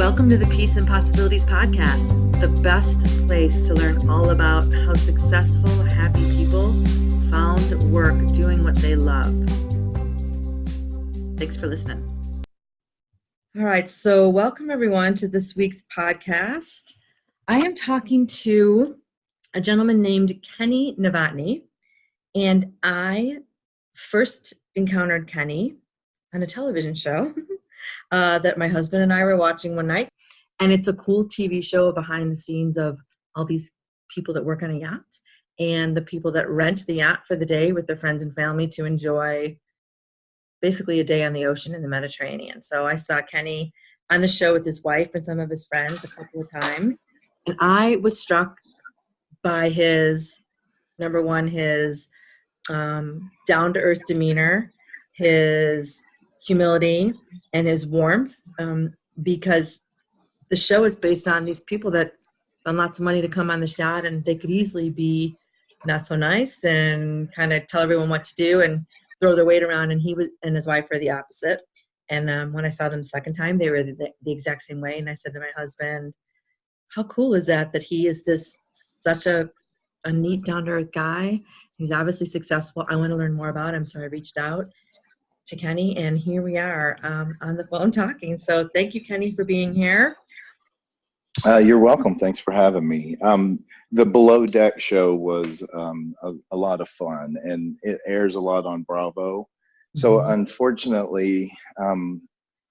Welcome to the Peace and Possibilities podcast, the best place to learn all about how successful, happy people found work doing what they love. Thanks for listening. All right, so welcome everyone to this week's podcast. I am talking to a gentleman named Kenny Novotny, and I first encountered Kenny on a television show that my husband and I were watching one night. And it's a cool TV show behind the scenes of all these people that work on a yacht and the people that rent the yacht for the day with their friends and family to enjoy basically a day on the ocean in the Mediterranean. So I saw Kenny on the show with his wife and some of his friends a couple of times. And I was struck by his, number one, his down-to-earth demeanor, his humility, and his warmth, because the show is based on these people that spend lots of money to come on the yacht, and they could easily be not so nice and kind of tell everyone what to do and throw their weight around. And he was, and his wife were the opposite. And when I saw them the second time, they were the exact same way. And I said to my husband, how cool is that he is this such a neat, down-to-earth guy. He's obviously successful. I want to learn more about him. So I reached out to Kenny, and here we are on the phone talking. So thank you, Kenny, for being here. You're welcome. Thanks for having me. The Below Deck show was a lot of fun, and it airs a lot on Bravo. So unfortunately, I'm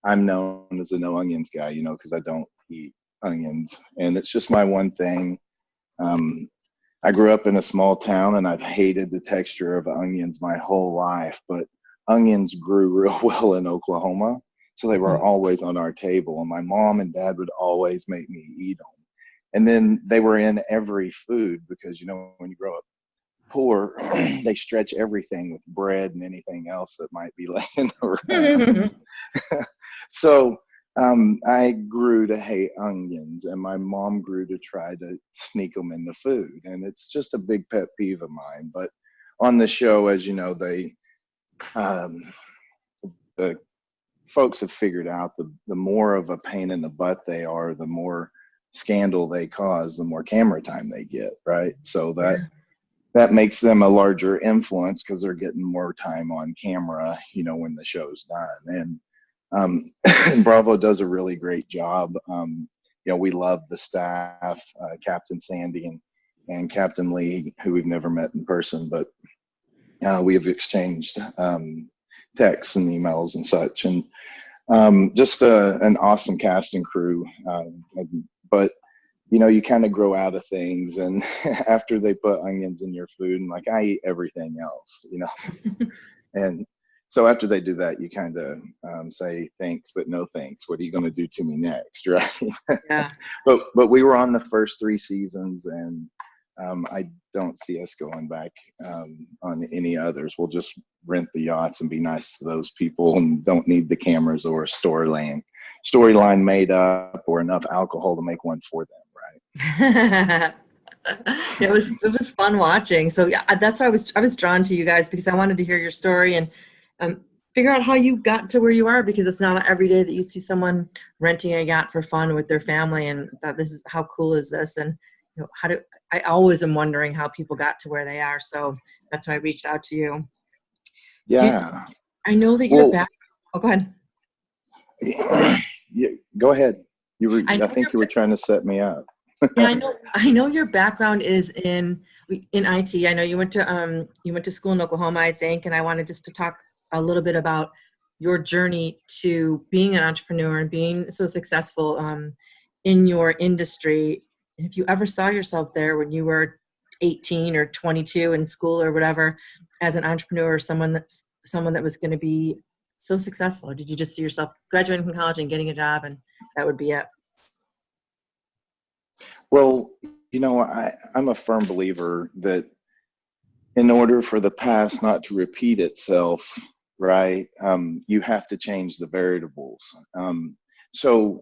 known as the no onions guy, because I don't eat onions, and it's just my one thing. I grew up in a small town, and I've hated the texture of onions my whole life, but onions grew real well in Oklahoma. So they were always on our table, and my mom and dad would always make me eat them. And then they were in every food because, when you grow up poor, they stretch everything with bread and anything else that might be laying around. So I grew to hate onions, and my mom grew to try to sneak them in the food. And it's just a big pet peeve of mine. But on the show, as you know, the folks have figured out the more of a pain in the butt they are, the more scandal they cause, the more camera time they get, right? So that makes them a larger influence because they're getting more time on camera, when the show's done. And Bravo does a really great job. We love the staff, Captain Sandy and Captain Lee, who we've never met in person, but we have exchanged texts and emails and such, and just an awesome cast and crew. But you kind of grow out of things, and after they put onions in your food, and I eat everything else, and so after they do that, you kind of say thanks, but no thanks. What are you going to do to me next, right? Yeah. But we were on the first 3 seasons, and I don't see us going back on any others. We'll just rent the yachts and be nice to those people, and don't need the cameras or a storyline made up or enough alcohol to make one for them, right? It was fun watching. So yeah, that's why I was drawn to you guys, because I wanted to hear your story and figure out how you got to where you are, because it's not every day that you see someone renting a yacht for fun with their family, and that this is how cool is this, and I always am wondering how people got to where they are. So that's why I reached out to you. Yeah. I know that you're back. Oh, go ahead. Yeah, go ahead. I think you were trying to set me up. Yeah, I know your background is in IT. I know you went to school in Oklahoma, I think, and I wanted just to talk a little bit about your journey to being an entrepreneur and being so successful in your industry. And if you ever saw yourself there when you were 18 or 22 in school or whatever, as an entrepreneur or someone that was going to be so successful, or did you just see yourself graduating from college and getting a job and that would be it? Well, I'm a firm believer that in order for the past not to repeat itself, right, you have to change the variables. So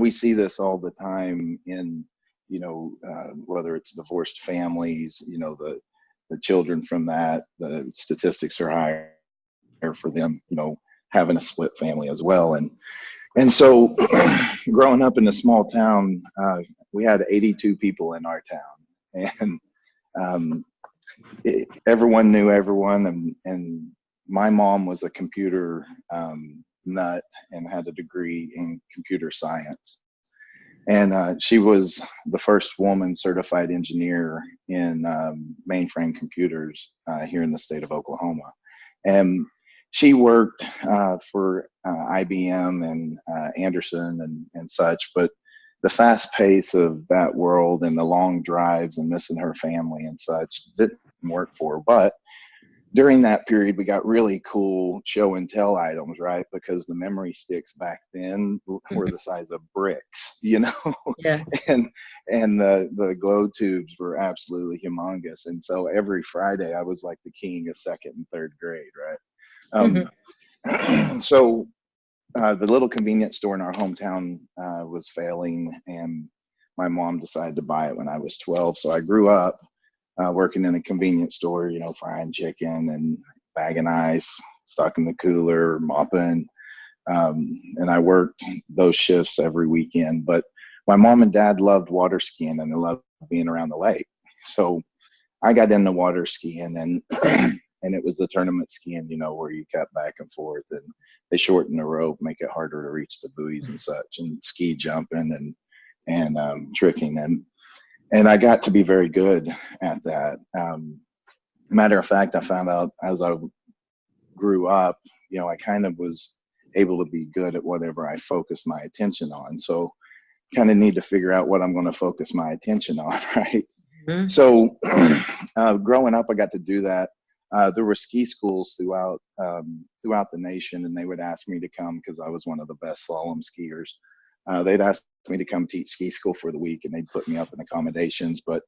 we see this all the time in, whether it's divorced families, the children from that, the statistics are higher for them, having a split family as well. And And so growing up in a small town, we had 82 people in our town. And um, everyone knew everyone. And my mom was a computer nut and had a degree in computer science. And she was the first woman certified engineer in mainframe computers here in the state of Oklahoma. And she worked for IBM and Anderson and such, but the fast pace of that world and the long drives and missing her family and such didn't work for her. But during that period, we got really cool show and tell items, right? Because the memory sticks back then were the size of bricks, you know, Yeah. and the glow tubes were absolutely humongous. And so every Friday, I was like the king of second and third grade, right? So the little convenience store in our hometown was failing, and my mom decided to buy it when I was 12. So I grew up working in a convenience store, you know, frying chicken and bagging ice, stocking the cooler, mopping. And I worked those shifts every weekend. But my mom and dad loved water skiing and they loved being around the lake. So I got into water skiing and and it was the tournament skiing, you know, where you cut back and forth and they shorten the rope, make it harder to reach the buoys and such, and ski jumping and tricking. And I got to be very good at that. Matter of fact, I found out as I grew up, you know, I kind of was able to be good at whatever I focused my attention on. So kind of need to figure out what I'm going to focus my attention on, right? Mhm. So growing up, I got to do that. There were ski schools throughout the nation, and they would ask me to come because I was one of the best slalom skiers. They'd ask me to come teach ski school for the week, and they'd put me up in accommodations. But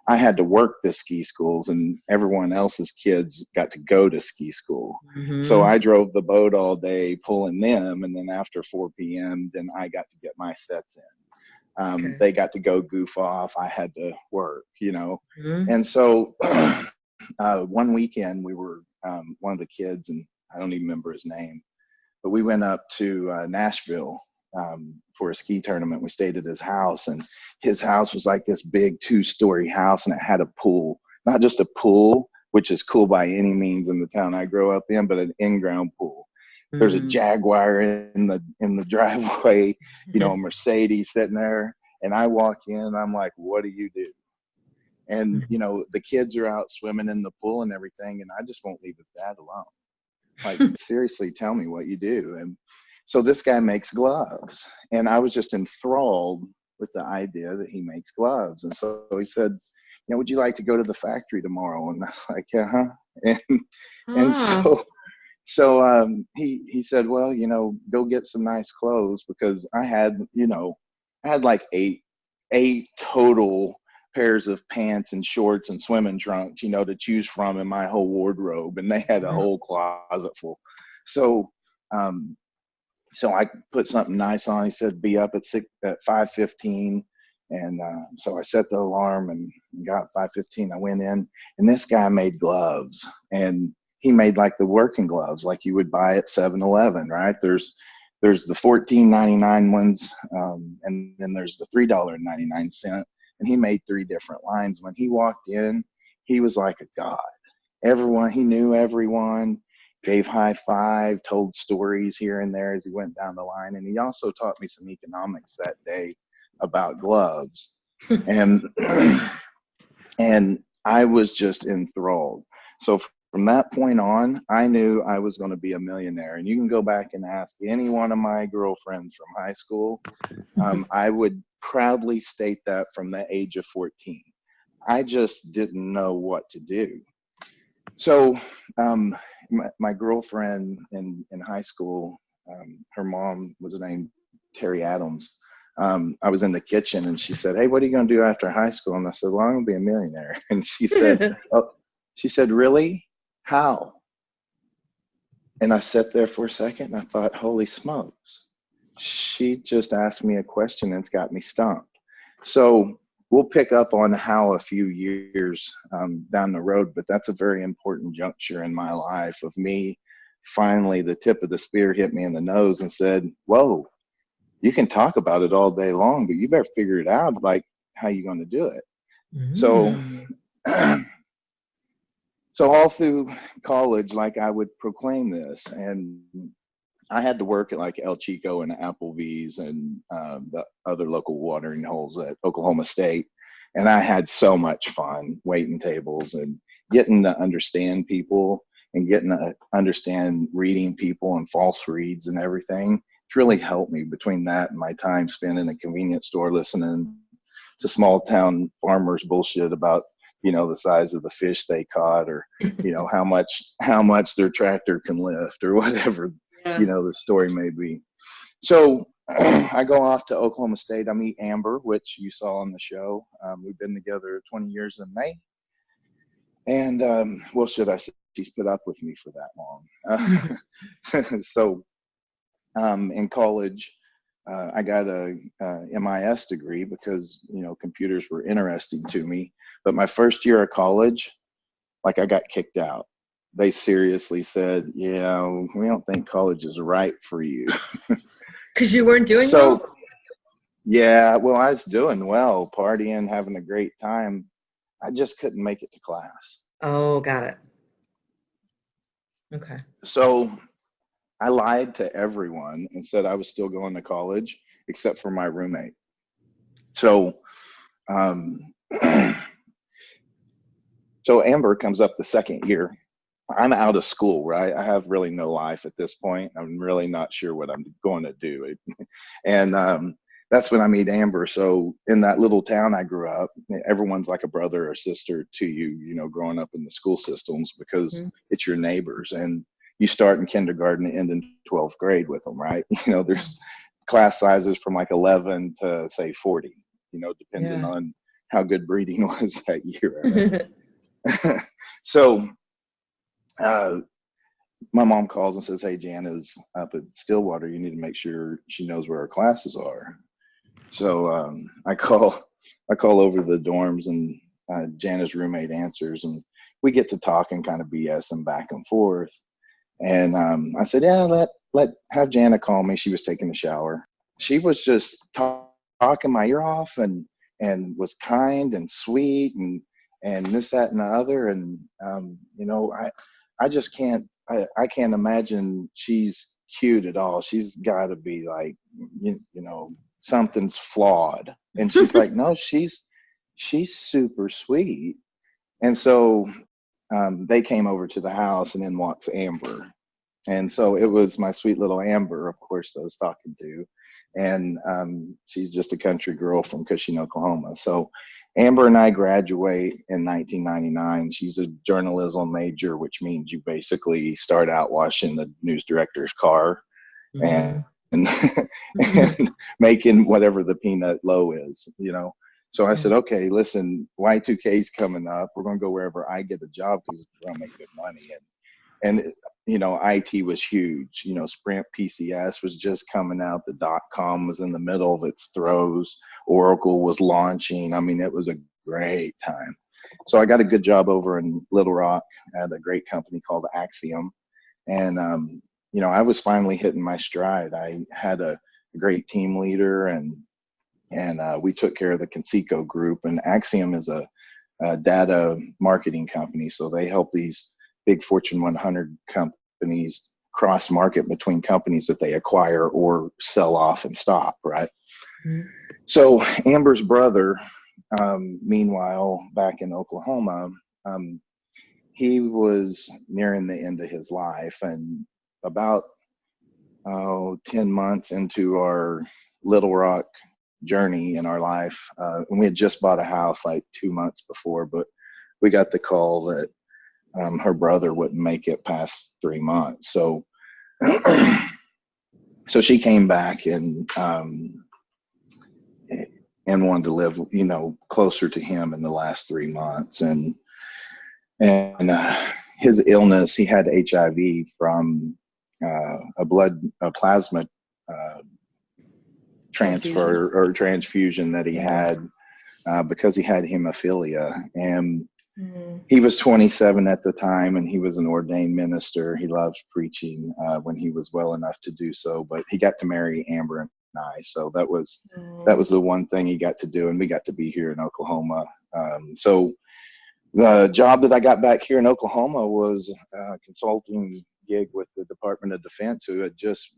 I had to work the ski schools, and everyone else's kids got to go to ski school. So Mhm. I drove the boat all day pulling them, and then after 4 p.m., then I got to get my sets in. Okay. They got to go goof off. I had to work, you know. Mhm. And so one weekend we were one of the kids, and I don't even remember his name, but we went up to Nashville for a ski tournament. We stayed at his house, and his house was like this big 2-story house, and it had a pool, not just a pool, which is cool by any means in the town I grew up in, but an in-ground pool. There's a Mhm. Jaguar in the driveway, you know, a Mercedes sitting there, and I walk in, I'm like, what do you do? And you know, the kids are out swimming in the pool and everything, and I just won't leave his dad alone. Like, seriously, tell me what you do. And so this guy makes gloves, and I was just enthralled with the idea that he makes gloves. And so he said, you know, would you like to go to the factory tomorrow? And I was like, yeah, huh? And Ah. so he said, well, you know, go get some nice clothes, because I had, you know, I had like eight total pairs of pants and shorts and swimming trunks, you know, to choose from in my whole wardrobe, and they had a Mhm. whole closet full. So um, so I put something nice on. He said, be up at 5:15. And so I set the alarm and got 5:15. I went in, and this guy made gloves, and he made like the working gloves, like you would buy at 7-Eleven, right? There's the $14.99 ones, and then there's the $3.99. And he made 3 different lines. When he walked in, he was like a god. Everyone, he knew everyone, gave high five, told stories here and there as he went down the line. And he also taught me some economics that day about gloves. And and I was just enthralled. So from that point on, I knew I was going to be a millionaire. And you can go back and ask any one of my girlfriends from high school. I would proudly state that from the age of 14. I just didn't know what to do. So my girlfriend in high school, her mom was named Terry Adams. I was in the kitchen and she said, hey, what are you going to do after high school? And I said, well, I'm going to be a millionaire. And oh, she said, really? How? And I sat there for a second and I thought, holy smokes. She just asked me a question and it's got me stumped. So we'll pick up on how a few years down the road, but that's a very important juncture in my life of me. Finally, the tip of the spear hit me in the nose and said, whoa, you can talk about it all day long, but you better figure it out, like how you going to do it. So, Mm. so all through college, like I would proclaim this, and I had to work at like El Chico and Applebee's and the other local watering holes at Oklahoma State. And I had so much fun waiting tables and getting to understand people and getting to understand reading people and false reads and everything. It's really helped me between that and my time spent in a convenience store listening to small town farmers bullshit about, the size of the fish they caught, or, how much their tractor can lift, or whatever, Yeah. the story may be. So I go off to Oklahoma State. I meet Amber, which you saw on the show. We've been together 20 years in May. And, well, should I say, she's put up with me for that long. So in college, I got a MIS degree because, computers were interesting to me. But my first year of college, like, I got kicked out. They seriously said, yeah, we don't think college is right for you. Because you weren't doing So, well? yeah, well, I was doing well, partying, having a great time. I just couldn't make it to class. Oh, got it. Okay. So I lied to everyone and said I was still going to college, except for my roommate. So, um, so Amber comes up the second year. I'm out of school, right? I have really no life at this point. I'm really not sure what I'm going to do. And that's when I meet Amber. So in that little town I grew up, everyone's like a brother or sister to you, growing up in the school systems, because Mhm. it's your neighbors, and you start in kindergarten and end in 12th grade with them, right? There's class sizes from like 11 to say 40, depending Yeah. on how good breeding was that year. So uh, my mom calls and says, "Hey, Jana's up at Stillwater. You need to make sure she knows where her classes are." So I call over to the dorms, and Jana's roommate answers, and we get to talking, kind of BSing back and forth. And I said, "Yeah, have Jana call me." She was taking a shower. She was just talking my ear off, and was kind and sweet, and this, that, and the other. And I just I can't imagine she's cute at all. She's got to be like, something's flawed. And she's like, no, she's super sweet. And so they came over to the house, and in walks Amber. And so it was my sweet little Amber, of course, I was talking to. And she's just a country girl from Cushing, Oklahoma. So Amber and I graduate in 1999. She's a journalism major, which means you basically start out washing the news director's car and, Mhm. and making whatever the peanut low is. So I said, okay, listen, Y2K's coming up. We're going to go wherever I get a job because we're going to make good money. And IT was huge. Sprint PCS was just coming out. The .com was in the middle of its throes. Oracle was launching. I mean, it was a great time. So I got a good job over in Little Rock at a great company called Axiom. And, I was finally hitting my stride. I had a great team leader, and we took care of the Conseco group. And Axiom is a data marketing company. So they help these big Fortune 100 companies cross market between companies that they acquire or sell off and stop, right? Mhm. So Amber's brother, meanwhile, back in Oklahoma, he was nearing the end of his life, and about 10 months into our Little Rock journey in our life, and we had just bought a house like 2 months before, but we got the call that her brother wouldn't make it past 3 months. So, so she came back and wanted to live, closer to him in the last 3 months. And his illness, he had HIV from a plasma Transfusion. transfer or transfusion that he had because he had hemophilia. And Mhm. he was 27 at the time, and he was an ordained minister. He loved preaching when he was well enough to do so, but he got to marry Amber in nice. So that was Oh. the one thing he got to do, and we got to be here in Oklahoma. So the job that I got back here in Oklahoma was a consulting gig with the Department of Defense, who had just,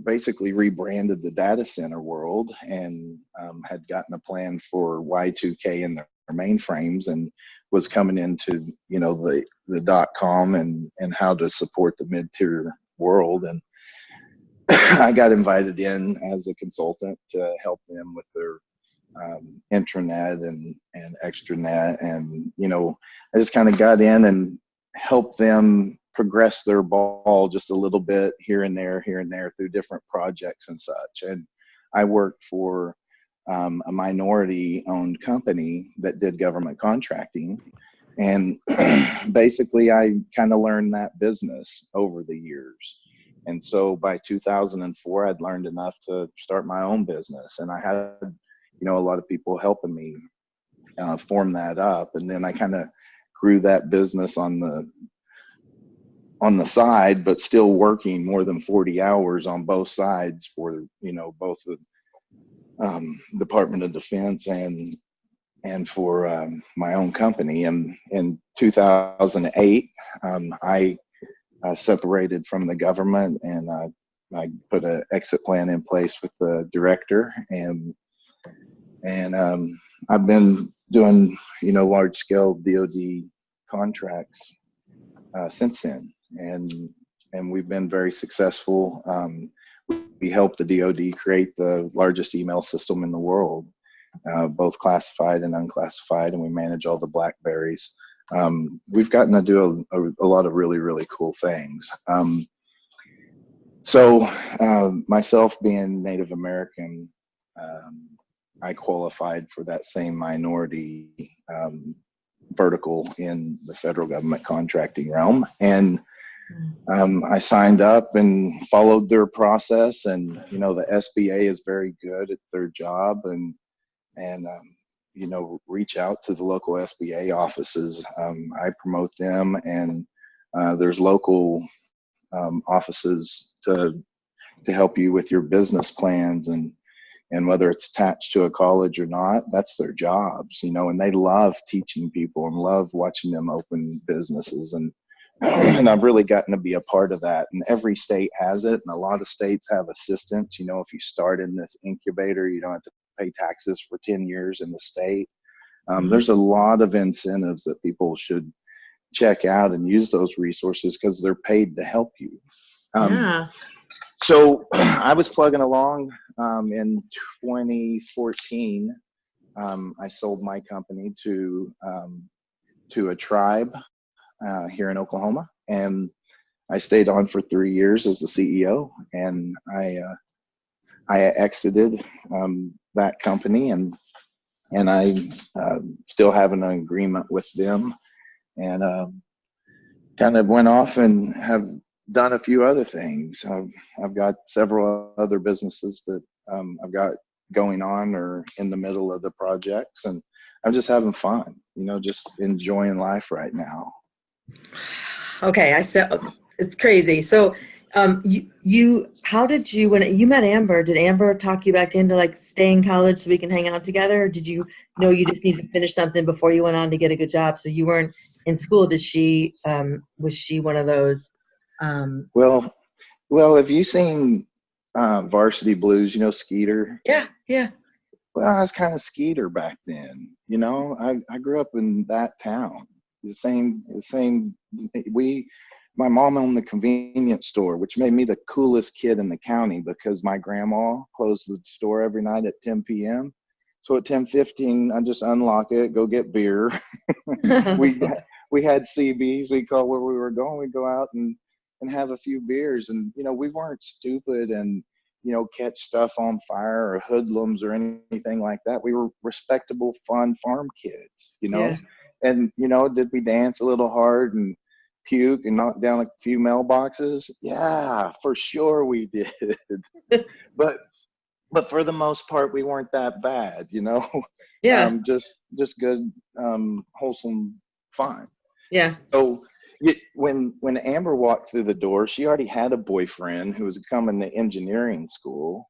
basically rebranded the data center world, and had gotten a plan for Y2K in their mainframes, and was coming into, the .com and how to support the mid-tier world. And I got invited in as a consultant to help them with their intranet and extranet. And, I just kind of got in and helped them progress their ball just a little bit here and there through different projects and such. And I worked for a minority owned company that did government contracting. And basically I kind of learned that business over the years. And so by 2004, I'd learned enough to start my own business. And I had, a lot of people helping me form that up. And then I kind of grew that business on the side, but still working more than 40 hours on both sides for, both the Department of Defense and for my own company. And in 2008, I separated from the government, and I put an exit plan in place with the director, and I've been doing, large scale DoD contracts since then, and we've been very successful. We helped the DoD create the largest email system in the world, both classified and unclassified, and we manage all the BlackBerries. We've gotten to do a lot of really, really cool things. So myself being Native American, I qualified for that same minority vertical in the federal government contracting realm. And I signed up and followed their process. And, the SBA is very good at their job, and reach out to the local SBA offices. I promote them, and there's local offices to help you with your business plans, and whether it's attached to a college or not, that's their jobs, and they love teaching people and love watching them open businesses. And and I've really gotten to be a part of that. And every state has it, and a lot of states have assistance. If you start in this incubator, you don't have to pay taxes for 10 years in the state. There's a lot of incentives that people should check out and use those resources, because they're paid to help you. Yeah. So I was plugging along in 2014. I sold my company to a tribe here in Oklahoma, and I stayed on for 3 years as the CEO, and I exited that company, and I still have an agreement with them, and kind of went off and have done a few other things. I've got several other businesses that I've got going on or in the middle of the projects, and I'm just having fun, just enjoying life right now. Okay, it's crazy. So, how did you, when you met Amber, did Amber talk you back into like staying in college so we can hang out together? Or did you know you just need to finish something before you went on to get a good job? So you weren't in school. Was she one of those? Well, have you seen Varsity Blues? Skeeter? Yeah, yeah. Well, I was kind of Skeeter back then. I grew up in that town. The same. My mom owned the convenience store, which made me the coolest kid in the county, because my grandma closed the store every night at 10 p.m. So at 10:15, I just unlock it, go get beer. we had CBs. We called where we were going. We'd go out and have a few beers, and we weren't stupid and catch stuff on fire or hoodlums or anything like that. We were respectable, fun farm kids, Yeah. And did we dance a little hard and puke and knock down a few mailboxes? Yeah, for sure we did. but for the most part, we weren't that bad, Yeah. just good, wholesome fun. Yeah. So When Amber walked through the door, she already had a boyfriend who was coming to engineering school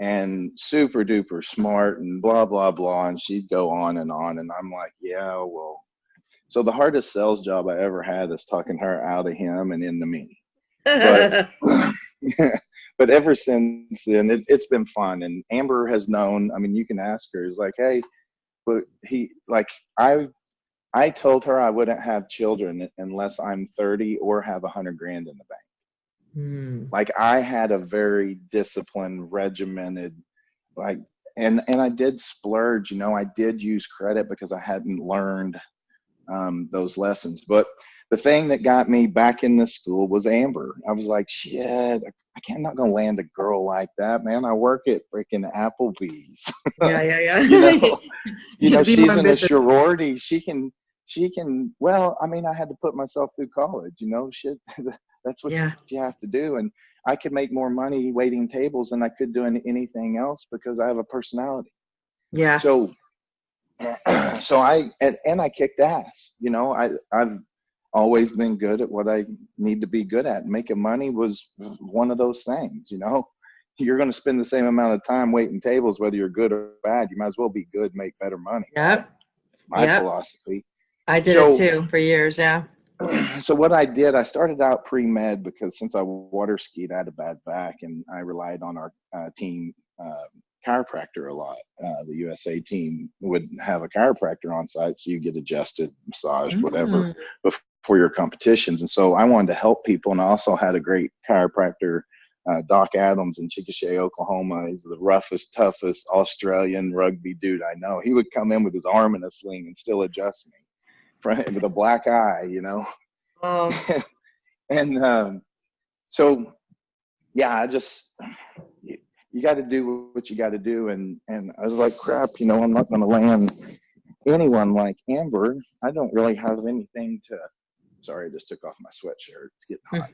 and super duper smart and blah blah blah, and she'd go on, and I'm like, yeah, well. So the hardest sales job I ever had is talking her out of him and into me. But but ever since then, it's been fun. And Amber has known. I mean, you can ask her. It's like, hey, but I told her I wouldn't have children unless I'm 30 or have 100 grand in the bank. Like I had a very disciplined, regimented, like, and I did splurge. You know, I did use credit because I hadn't learned those lessons. But the thing that got me back in this school was Amber. I was like, shit, I'm not gonna land a girl like that, man. I work at freaking Applebee's. Yeah. you know, Be more she's in a ambitious. sorority. She can. Well, I mean, I had to put myself through college. You know, shit. That's what Yeah. you have to do. And I could make more money waiting tables than I could doing anything else because I have a personality. Yeah. So so I kicked ass. You know, I've always been good at what I need to be good at. Making money was one of those things. You know, you're going to spend the same amount of time waiting tables, whether you're good or bad. You might as well be good, make better money. Right? Yep. My Yep. philosophy. I did it So too for years. Yeah. so what I did, I started out pre-med because since I water skied, I had a bad back, and I relied on our team chiropractor a lot. The USA team would have a chiropractor on site, so you get adjusted, massaged, whatever, Mm. before your competitions. And so I wanted to help people, and I also had a great chiropractor, Doc Adams in Chickasha, Oklahoma. He's the roughest, toughest Australian rugby dude I know. He would come in with his arm in a sling and still adjust me with a black eye, you know. Oh. And so yeah, I just you got to do what you got to do. And I was like, crap, you know, I'm not going to land anyone like Amber. I don't really have anything to. Sorry, I just took off my sweatshirt. It's getting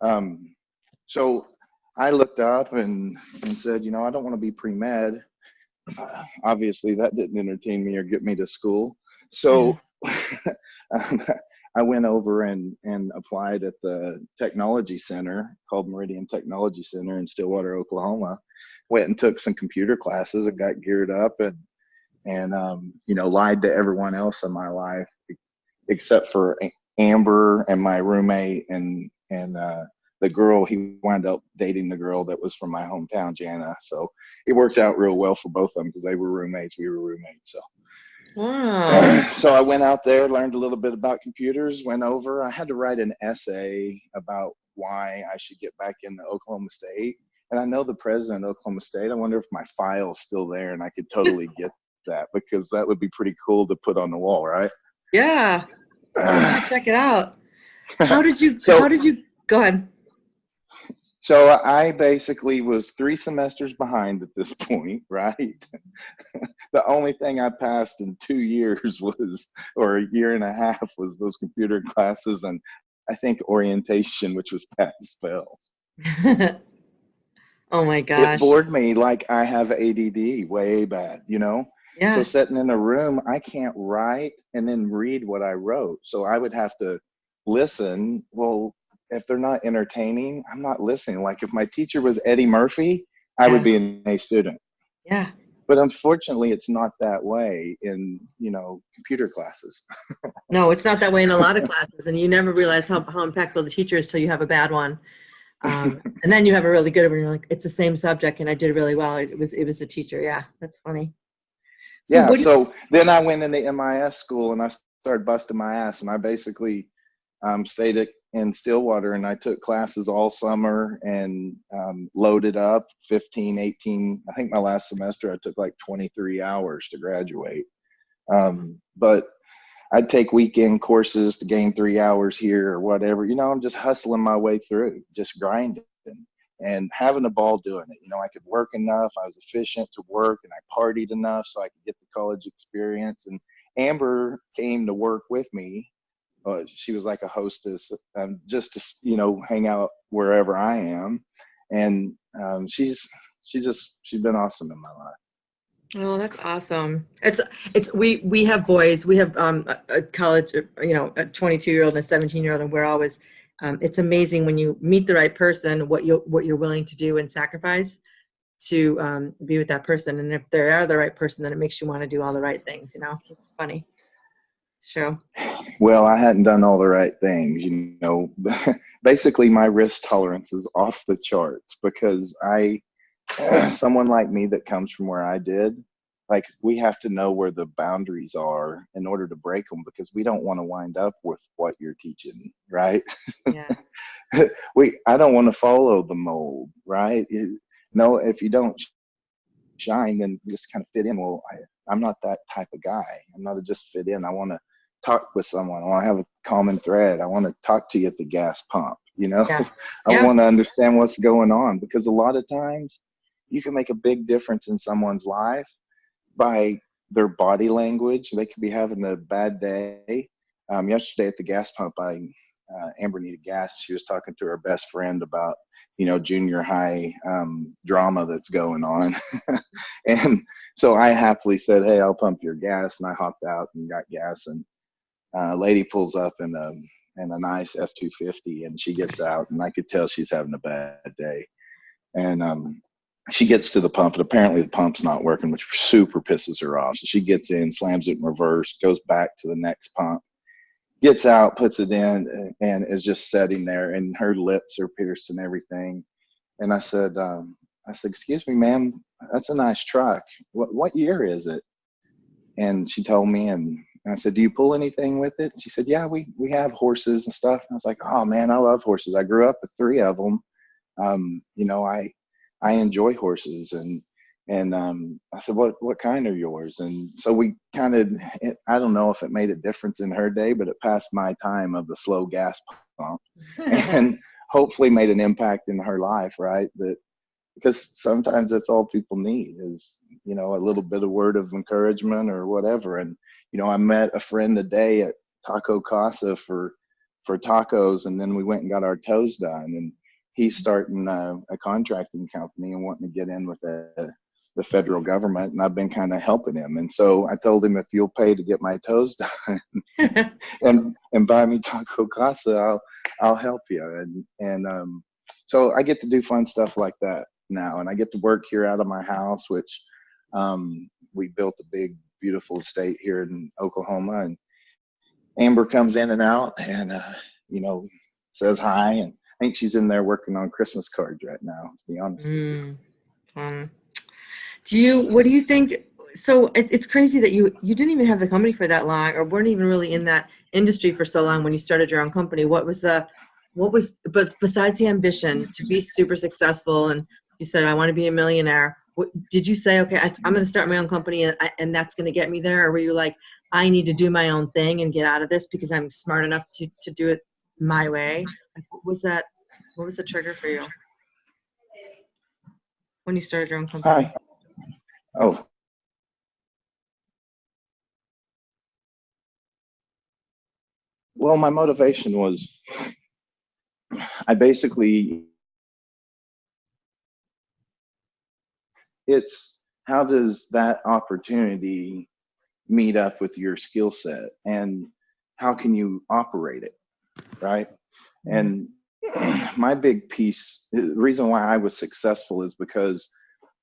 hot. So I looked up and said, you know, I don't want to be pre-med. Obviously, that didn't entertain me or get me to school. So I went over and applied at the technology center called Meridian Technology Center in Stillwater, Oklahoma. Went and took some computer classes and got geared up and you know, lied to everyone else in my life except for Amber and my roommate and the girl. He wound up dating the girl that was from my hometown, Jana. So it worked out real well for both of them because they were roommates. We were roommates. So. Wow. So I went out there, learned a little bit about computers, went over. I had to write an essay about why I should get back into Oklahoma State. And I know the president of Oklahoma State. I wonder if my file's still there and I could totally get that because that would be pretty cool to put on the wall, right? Yeah. I should check it out. How did you So go ahead? So I basically was 3 semesters behind at this point, right? The only thing I passed in 2 years was, or a year and a half, was those computer classes and I think orientation, which was pass fail. Oh my It gosh. bored me like I have ADD way bad, you know? So Yeah. sitting in a room, I can't write and then read what I wrote. So I would have to listen. Well, if they're not entertaining, I'm not listening. Like if my teacher was Eddie Murphy, I would Yeah. be an A student. Yeah. But unfortunately, it's not that way in, you know, computer classes. No, it's not that way in a lot of classes, and you never realize how impactful the teacher is till you have a bad one. And then you have a really good one. You're like, it's the same subject, and I did really well. It was a teacher. Yeah, that's funny. So Yeah. what? So then I went into MIS school and I started busting my ass, and I basically stayed in Stillwater and I took classes all summer and loaded up 15, 18. I think my last semester I took like 23 hours to graduate. But I'd take weekend courses to gain 3 hours here or whatever. You know, I'm just hustling my way through, just grinding and having a ball doing it. You know, I could work enough. I was efficient to work and I partied enough so I could get the college experience. And Amber came to work with me. She was like a hostess, just to, you know, hang out wherever I am. And she's been awesome in my life. Oh, that's awesome. It's we have boys. We have a college, a 22-year-old and a 17-year-old, and we're always it's amazing when you meet the right person, what you're willing to do and sacrifice to be with that person. And if they are the right person, then it makes you want to do all the right things, It's funny. It's true. Well, I hadn't done all the right things, Basically, my risk tolerance is off the charts because someone like me that comes from where I did, like we have to know where the boundaries are in order to break them because we don't want to wind up with what you're teaching, right? Yeah. I don't want to follow the mold, right? No, if you don't shine, then just kind of fit in. Well, I'm not that type of guy. I'm not a just fit in. I want to talk with someone. I want to have a common thread. I want to talk to you at the gas pump. Yeah. I Yeah. want to understand what's going on because a lot of times you can make a big difference in someone's life by their body language. They could be having a bad day. Yesterday at the gas pump, Amber needed gas. She was talking to her best friend about junior high drama that's going on, and so I happily said, "Hey, I'll pump your gas," and I hopped out and got gas, and a lady pulls up in a nice F-250, and she gets out, and I could tell she's having a bad day, and she gets to the pump, and apparently the pump's not working, which super pisses her off. So she gets in, slams it in reverse, goes back to the next pump, gets out, puts it in, and is just sitting there, and her lips are pierced and everything. And I said, "Excuse me, ma'am, that's a nice truck. What year is it?" And she told me, and I said, "Do you pull anything with it?" She said, "Yeah, we have horses and stuff." And I was like, "Oh man, I love horses. I grew up with 3 of them. I enjoy horses." And I said, "What kind are yours?" And so we kind of, I don't know if it made a difference in her day, but it passed my time of the slow gas pump, and hopefully made an impact in her life, right? That because sometimes that's all people need is a little bit of word of encouragement or whatever. And I met a friend today at Taco Casa for tacos, and then we went and got our toes done, and he's starting a contracting company and wanting to get in with the federal government, and I've been kind of helping him. And so I told him, if you'll pay to get my toes done and buy me Taco Casa, I'll help you. And so I get to do fun stuff like that now, and I get to work here out of my house, which we built a big, beautiful estate here in Oklahoma, and Amber comes in and out, and says hi, and I think she's in there working on Christmas cards right now, to be honest with you. Mm, fun. What do you think? So it's crazy that you didn't even have the company for that long, or weren't even really in that industry for so long when you started your own company. But besides the ambition to be super successful, and you said, I want to be a millionaire. Did you say, okay, I'm going to start my own company, and that's going to get me there? Or were you like, I need to do my own thing and get out of this because I'm smart enough to do it my way? Like, what was that? What was the trigger for you when you started your own company? Hi. Oh, well, my motivation was I basically, it's how does that opportunity meet up with your skill set, and how can you operate it, right? Mhm. And my big piece, the reason why I was successful is because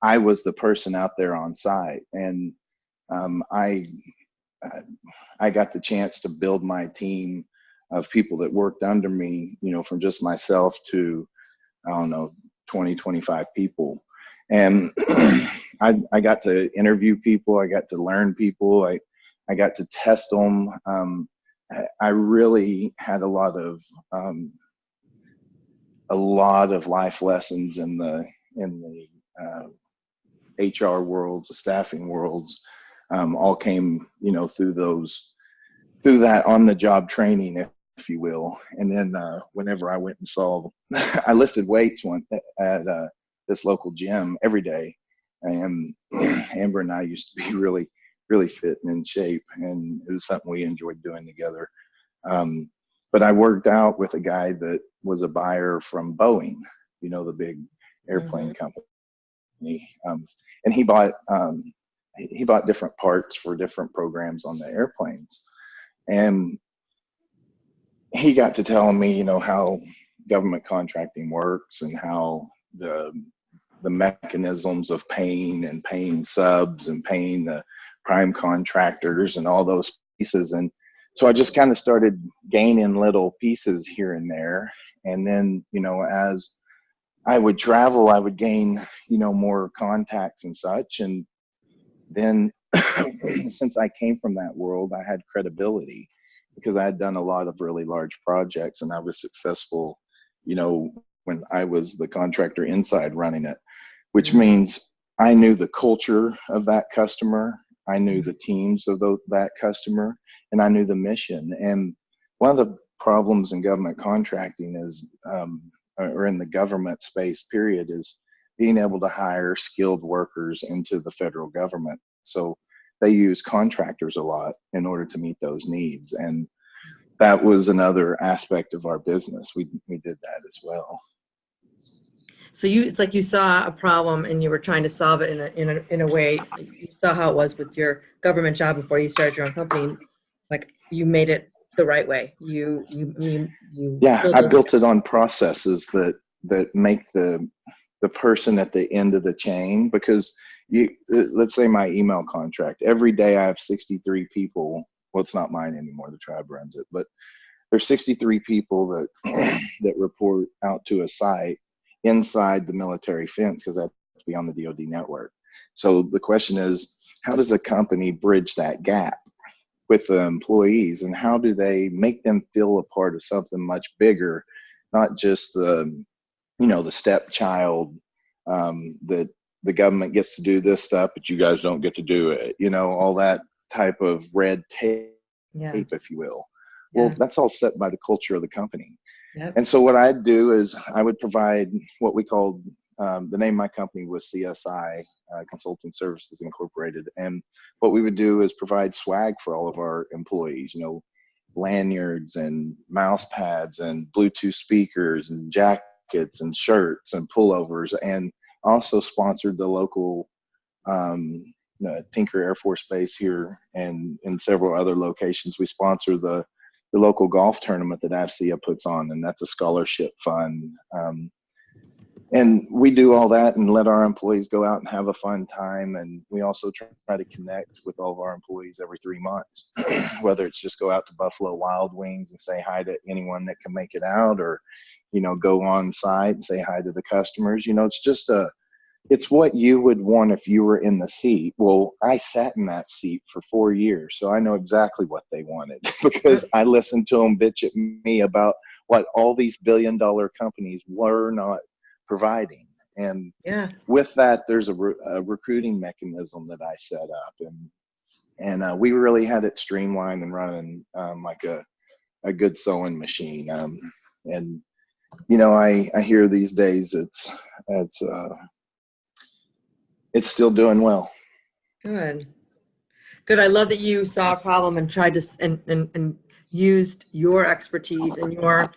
I was the person out there on site, and um, I I got the chance to build my team of people that worked under me, from just myself to, I don't know, 20, 25 people. And I got to interview people. I got to learn people. I got to test them. I really had um, a lot of life lessons in the HR worlds, the staffing worlds, all came, through that on the job training, if you will. And then whenever I went and saw, I lifted weights at this local gym every day, and Amber and I used to be really, really fit and in shape, and it was something we enjoyed doing together. Um, but I worked out with a guy that was a buyer from Boeing, the big Mhm. airplane company, and he bought he bought different parts for different programs on the airplanes. And he got to telling me, how government contracting works and how the mechanisms of paying subs and paying the prime contractors and all those pieces. And so I just kind of started gaining little pieces here and there. And then, as I would travel, I would gain, more contacts and such. And then since I came from that world, I had credibility because I had done a lot of really large projects and I was successful, when I was the contractor inside running it, which means I knew the culture of that customer. I knew the teams of that customer, and I knew the mission. And one of the problems in government contracting is, or in the government space period, is being able to hire skilled workers into the federal government. So they use contractors a lot in order to meet those needs. And that was another aspect of our business. We did that as well. So it's like you saw a problem and you were trying to solve it in a way. You saw how it was with your government job before you started your own company. Like you made it the right way. You yeah, I built it on processes that make the person at the end of the chain, because let's say my email contract, every day I have 63 people. Well, it's not mine anymore, the tribe runs it, but there's 63 people that that report out to a site inside the military fence, because that's beyond the DoD network. So the question is, how does a company bridge that gap with the employees, and how do they make them feel a part of something much bigger, not just the stepchild, that the government gets to do this stuff, but you guys don't get to do it, all that type of red tape, if you will. Well, that's all set by the culture of the company. Yep. And so what I'd do is I would provide what we called, the name of my company was CSI, Consulting Services Incorporated. And what we would do is provide swag for all of our employees, lanyards and mouse pads and Bluetooth speakers and jackets and shirts and pullovers, and also sponsored the local Tinker Air Force Base here and in several other locations. We sponsor the local golf tournament that AFCEA puts on, and that's a scholarship fund. And we do all that and let our employees go out and have a fun time. And we also try to connect with all of our employees every 3 months, whether it's just go out to Buffalo Wild Wings and say hi to anyone that can make it out, or, go on site and say hi to the customers. It's what you would want if you were in the seat. Well, I sat in that seat for 4 years, so I know exactly what they wanted because I listened to them bitch at me about what all these billion-dollar companies were not providing. And with that, there's a recruiting mechanism that I set up, and we really had it streamlined and running like a good sewing machine. And I hear these days it's still doing well. Good. I love that you saw a problem and tried to and used your expertise and your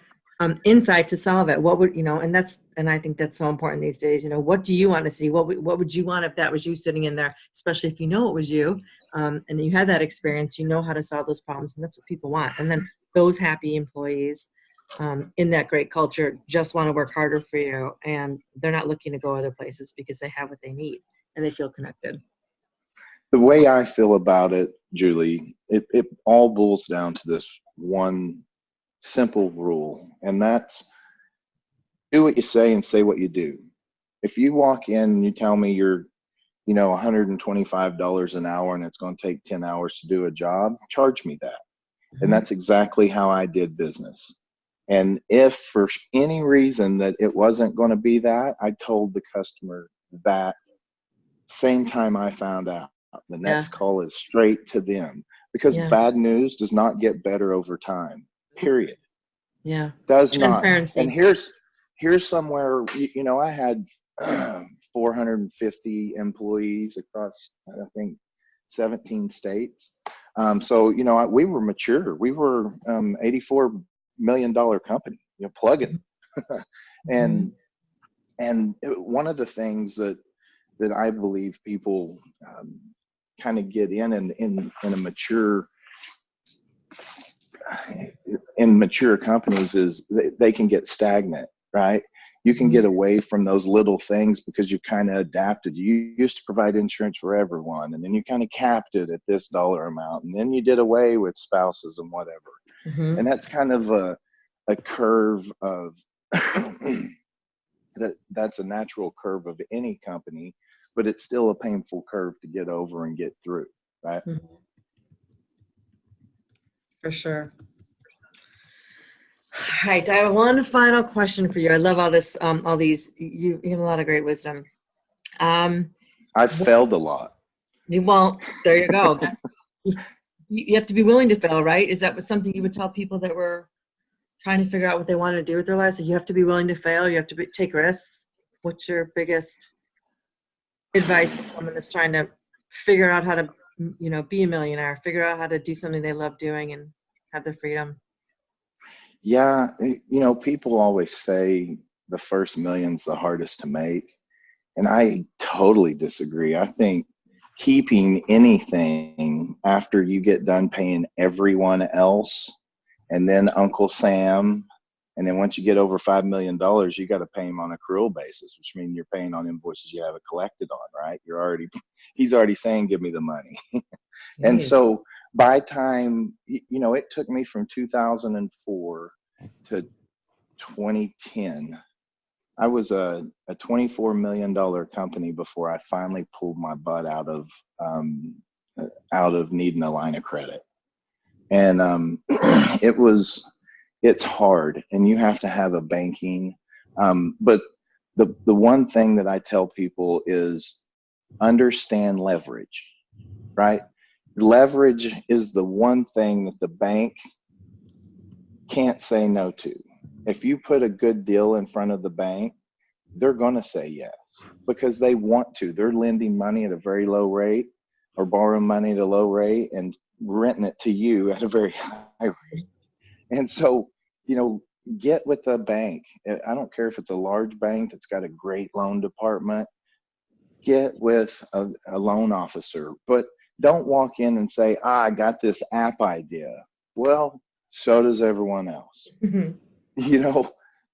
insight to solve it. What would and I think that's so important these days. What do you want to see? What would you want if that was you sitting in there? Especially if it was you, and you had that experience. How to solve those problems, and that's what people want. And then those happy employees in that great culture just want to work harder for you, and they're not looking to go other places because they have what they need and they feel connected. The way I feel about it, Julie, it all boils down to this one simple rule, and that's do what you say and say what you do. If you walk in and you tell me you're, $125 an hour and it's going to take 10 hours to do a job, charge me that. Mm-hmm. And that's exactly how I did business. And if for any reason that it wasn't going to be that, I told the customer that same time I found out. The next call is straight to them, because bad news does not get better over time, period. Yeah. Does transparency. Not. And here's somewhere, I had 450 employees across, I think, 17 states. So, we were mature. We were $84 million company, plugging. And one of the things that I believe people kind of get in a mature, in mature companies is they can get stagnant, right? You can get away from those little things because you kind of adapted. You used to provide insurance for everyone, and then you kind of capped it at this dollar amount, and then you did away with spouses and whatever. Mm-hmm. And that's kind of a curve of that's a natural curve of any company, but it's still a painful curve to get over and get through, right? Mm-hmm. For sure. All right, I have one final question for you. I love all this, all these. You have a lot of great wisdom. I've failed a lot. Well, there you go. That's you have to be willing to fail, right? Is that something you would tell people that were trying to figure out what they want to do with their lives? So you have to be willing to fail. You have to take risks. What's your biggest advice for someone that's trying to figure out how to, be a millionaire, figure out how to do something they love doing and have the freedom? Yeah, people always say the first million's the hardest to make, and I totally disagree. I think keeping anything after you get done paying everyone else and then Uncle Sam, and then once you get over $5 million, you got to pay him on accrual basis, which means you're paying on invoices you haven't collected on, right? He's already saying, give me the money. And Jeez. so by time, it took me from 2004 to 2010. I was a $24 million company before I finally pulled my butt out of needing a line of credit. And it's hard, and you have to have a banking. But the one thing that I tell people is understand leverage, right? Leverage is the one thing that the bank can't say no to. If you put a good deal in front of the bank, they're going to say yes because they want to. They're lending money at a very low rate or borrowing money at a low rate and renting it to you at a very high rate. And so, get with a bank. I don't care if it's a large bank that's got a great loan department. Get with a loan officer, but don't walk in and say, I got this app idea. Well, so does everyone else. Mm-hmm.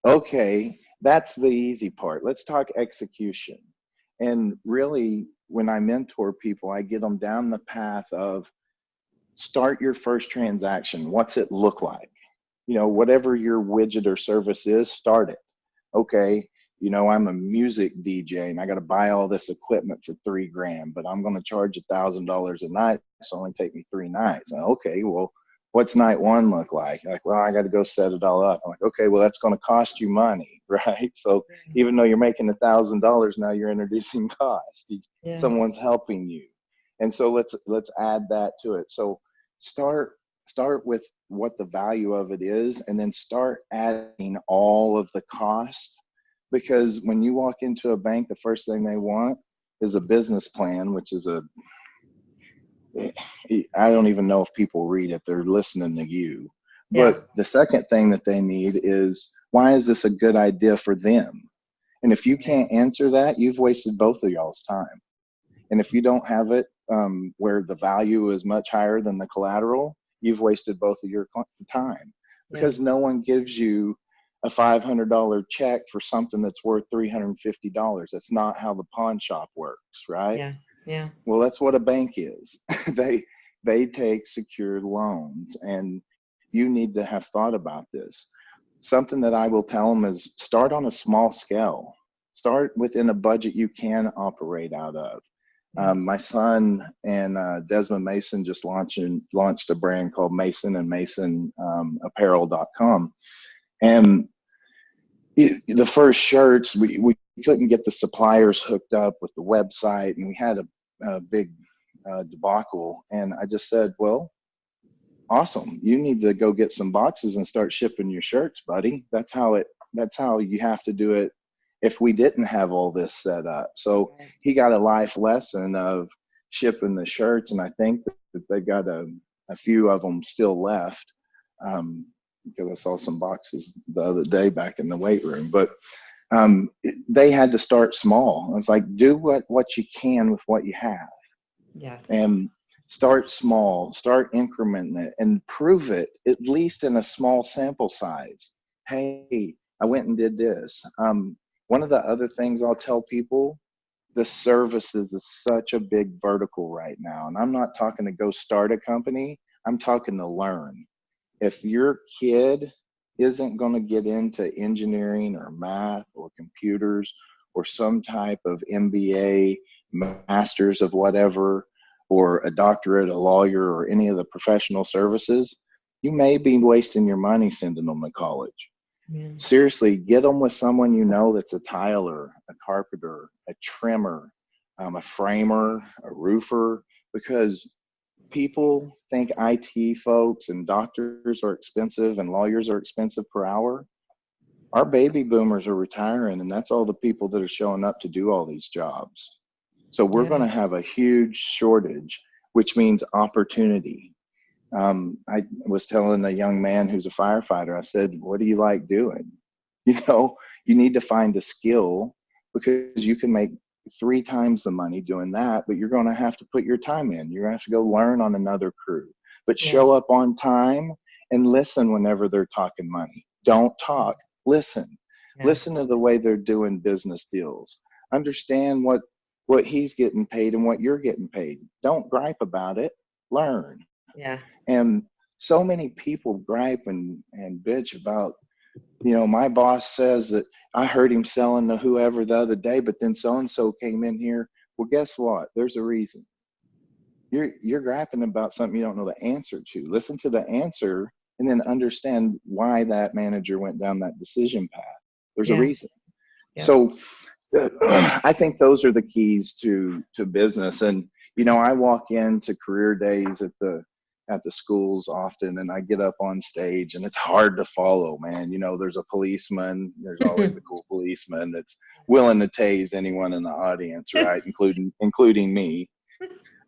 Okay, that's the easy part. Let's talk execution. And really, when I mentor people, I get them down the path of start your first transaction. What's it look like? Whatever your widget or service is, start it. Okay, I'm a music DJ and I got to buy all this equipment for $3,000, but I'm going to charge $1,000 a night. It's only take me 3 nights. Okay, well, what's night one look like? Like, well, I got to go set it all up. I'm like, okay, well, that's going to cost you money, right? So even though you're making $1,000, now you're introducing cost. Yeah. Someone's helping you, and so let's add that to it. So start with what the value of it is, and then start adding all of the cost. Because when you walk into a bank, the first thing they want is a business plan, which is I don't even know if people read it. They're listening to you. But the second thing that they need is, why is this a good idea for them? And if you can't answer that, you've wasted both of y'all's time. And if you don't have it where the value is much higher than the collateral, you've wasted both of your time, because no one gives you a $500 check for something that's worth $350. That's not how the pawn shop works, right? Yeah. Well, that's what a bank is. They take secured loans, and you need to have thought about this. Something that I will tell them is start on a small scale. Start within a budget you can operate out of. My son and Desmond Mason just launched a brand called Mason and Mason apparel.com. And the first shirts, we couldn't get the suppliers hooked up with the website, and we had a big debacle. And I just said, well, awesome. You need to go get some boxes and start shipping your shirts, buddy. That's how you have to do it if we didn't have all this set up. So he got a life lesson of shipping the shirts, and I think that they got a few of them still left, because I saw some boxes the other day back in the weight room. But they had to start small. It's like, do what you can with what you have. Yes. And start small, start incrementing it and prove it at least in a small sample size. Hey, I went and did this. One of the other things I'll tell people, the services is such a big vertical right now. And I'm not talking to go start a company, I'm talking to learn. If your kid isn't going to get into engineering or math or computers or some type of MBA, masters of whatever, or a doctorate, a lawyer, or any of the professional services, you may be wasting your money sending them to college. Yeah. Seriously, get them with someone you know that's a tiler, a carpenter, a trimmer, a framer, a roofer, because people think IT folks and doctors are expensive and lawyers are expensive per hour. Our baby boomers are retiring, and that's all the people that are showing up to do all these jobs. So we're going Yeah. to have a huge shortage, which means opportunity. I was telling a young man who's a firefighter, I said, what do you like doing? You know, you need to find a skill because you can make 3 times the money doing that, but you're going to have to put your time in. You're going to have to go learn on another crew, but Yeah. show up on time and listen whenever they're talking money. Don't talk, listen. Yeah. Listen to the way they're doing business deals. Understand what he's getting paid and what you're getting paid. Don't gripe about it. Learn. Yeah. And so many people gripe and bitch about, my boss says that I heard him selling to whoever the other day, but then so and so came in here. Well, guess what? There's a reason. You're griping about something you don't know the answer to. Listen to the answer and then understand why that manager went down that decision path. There's a Yeah. reason. Yep. So I think those are the keys to business. And I walk into career days at the schools often, and I get up on stage, and it's hard to follow, man. There's a policeman. There's always a cool policeman that's willing to tase anyone in the audience, right, including me.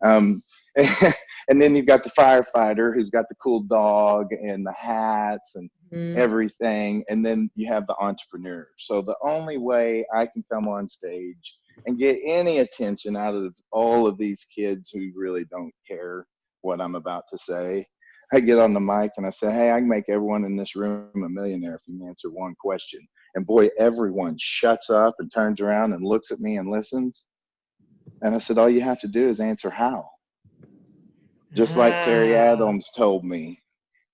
Um, and then you've got the firefighter who's got the cool dog and the hats and Mm. everything. And then you have the entrepreneur. So the only way I can come on stage and get any attention out of all of these kids who really don't care what I'm about to say, I get on the mic and I say, hey, I can make everyone in this room a millionaire if you answer one question. And boy, everyone shuts up and turns around and looks at me and listens. And I said, all you have to do is answer how. Just like Terry Ah. Adams told me.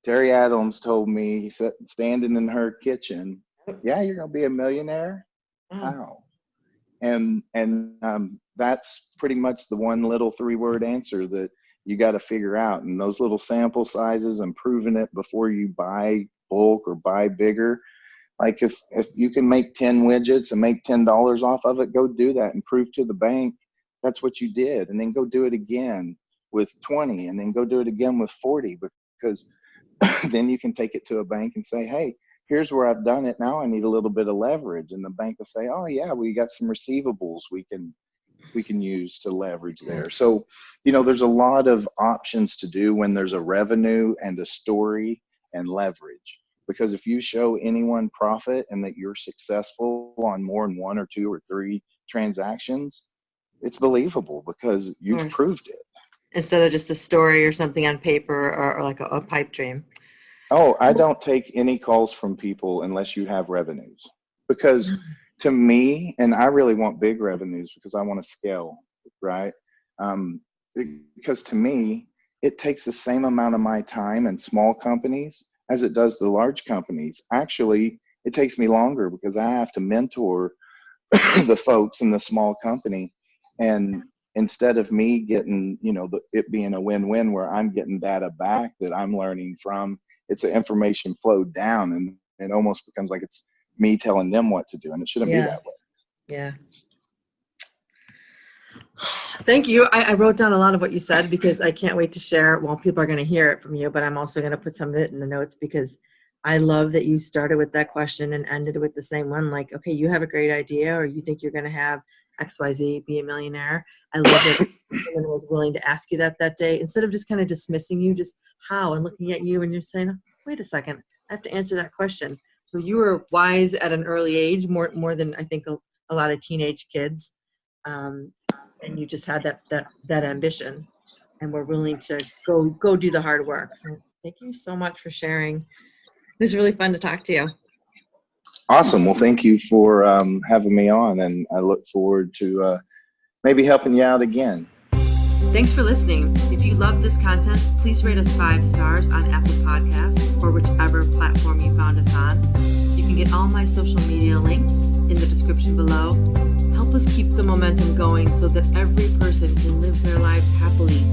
Terry Adams told me, he said, standing in her kitchen, yeah, you're going to be a millionaire. Oh. How? And that's pretty much the one little 3-word answer that you got to figure out. And those little sample sizes and proving it before you buy bulk or buy bigger. Like if you can make 10 widgets and make $10 off of it, go do that and prove to the bank that's what you did. And then go do it again with 20, and then go do it again with 40, because then you can take it to a bank and say, hey, here's where I've done it. Now I need a little bit of leverage. And the bank will say, oh yeah, we got some receivables we can use to leverage there. So, there's a lot of options to do when there's a revenue and a story and leverage. Because if you show anyone profit and that you're successful on more than 1 or 2 or 3 transactions, it's believable because Of you've course. proved it. Instead of just a story or something on paper or like a pipe dream. Oh, I don't take any calls from people unless you have revenues. Because to me, and I really want big revenues because I want to scale, right? Um, because to me, it takes the same amount of my time in small companies as it does the large companies. Actually, it takes me longer because I have to mentor the folks in the small company. And instead of me getting, it being a win-win where I'm getting data back that I'm learning from, it's an information flow down, and it almost becomes like it's me telling them what to do, and it shouldn't be Yeah. that way. Yeah. Thank you. I wrote down a lot of what you said because I can't wait to share. Well, people are going to hear it from you, but I'm also going to put some of it in the notes because I love that you started with that question and ended with the same one. Like, okay, you have a great idea, or you think you're going to have XYZ, be a millionaire. I love that someone was willing to ask you that day instead of just kind of dismissing you, just how, and looking at you and you're saying, wait a second, I have to answer that question. So you were wise at an early age, more than I think a lot of teenage kids. and you just had that ambition, and were willing to go do the hard work. So thank you so much for sharing. It was really fun to talk to you. Awesome. Well, thank you for having me on, and I look forward to maybe helping you out again. Thanks for listening. If you love this content, please rate us 5 stars on Apple Podcasts or whichever platform you found us on. You can get all my social media links in the description below. Help us keep the momentum going so that every person can live their lives happily